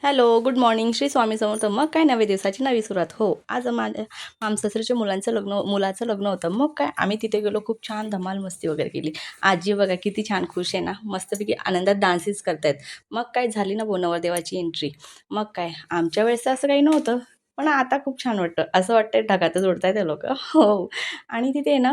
Hello, good morning. Shri Swami Samarth. मग काय नवे दिवसाची नवी सुरुवात. हो, आज माझ्या मामसासऱ्याच्या मुलाचं लग्न होतं. मग काय आम्ही तिथे गेलो, खूप छान धमाल मस्ती वगैरे केली. आजी बघा किती छान खुश आहे ना, मस्तपैकी आनंदात डान्सेस करतायत. मग काय झाली ना नवरदेवाची एंट्री. मग काय आमच्या वेळेस तर असं काही नव्हतं. पण आता खूप छान वाटतं. असं वाटतंय ढगातच उडतायत ते लोकं. हो. आणि तिथे आहे ना,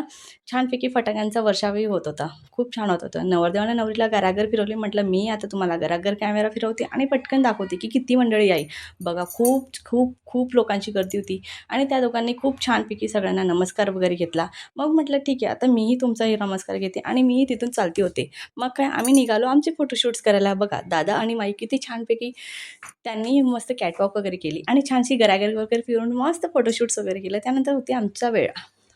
छानपैकी फटाक्यांचा वर्षावही होत होता. खूप छान होत होतं. नवरदेवाने नवरीला घराघर फिरवली. म्हटलं मी आता तुम्हाला घराघर कॅमेरा फिरवते आणि पटकन दाखवते की किती मंडळी आहे. बघा खूप खूप खूप लोकांची गर्दी होती आणि त्या लोकांनी खूप छानपैकी सगळ्यांना नमस्कार वगैरे घेतला. मग म्हटलं ठीक आहे, आता मीही तुमचाही नमस्कार घेते आणि मीही तिथून चालती होते. मग काय आम्ही निघालो आमचे फोटोशूट्स करायला. बघा दादा आणि माई किती छानपैकी त्यांनी मस्त कॅटवॉक वगैरे केली आणि छानशी घराघर वगैरे फिरून मस्त फोटोशूट्स वगैरे केलं. त्यानंतर होती आमचा वेळ.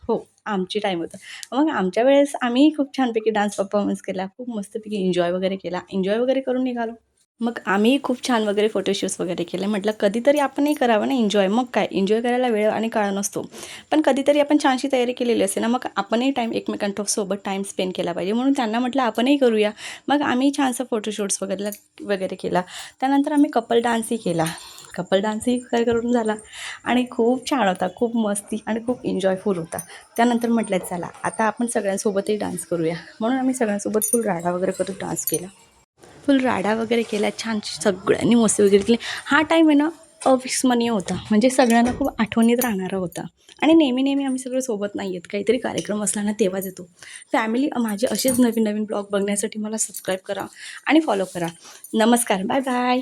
हो, आमची टाईम होतं. मग आमच्या वेळेस आम्ही खूप छानपैकी डान्स परफॉर्मन्स केला. खूप मस्तपैकी एन्जॉय वगैरे केला. एन्जॉय वगैरे करून निघालो. मग आम्ही खूप छान वगैरे फोटोशूट्स वगैरे केले. म्हटलं कधीतरी आपणही करावं ना एन्जॉय. मग काय एन्जॉय करायला वेळ आणि काळ नसतो. पण कधीतरी आपण छानशी तयारी केलेली असते ना, मग आपणही एकमेकांसोबत टाईम स्पेंड केला पाहिजे. म्हणून त्यांना म्हटलं आपणही करूया. मग आम्ही छानसं फोटोशूट्स वगैरे वगैरे केला. त्यानंतर आम्ही कपल डान्सही केला. कपल डान्सही काय करून झाला आणि खूप छान होता. खूप मस्ती आणि खूप एन्जॉयफुल होता. त्यानंतर म्हटलं चला आता आपण सगळ्यांसोबतही डान्स करूया. म्हणून आम्ही सगळ्यांसोबत फुल राडा वगैरे करून डान्स केला. फुल राडा वगैरे केला. छान सगळ्यांनी मस्ती वगैरे केली. हा टाईम आहे ना अविस्मरणीय होता. म्हणजे सगळ्यांना खूप आठवणीत राहणारा होता. आणि नेहमी आम्ही सगळे सोबत नाही आहेत. काहीतरी कार्यक्रम असला ना तेव्हाच येतो. फॅमिली माझे असेच नवीन ब्लॉग बघण्यासाठी मला सबस्क्राईब करा आणि फॉलो करा. नमस्कार. Bye bye.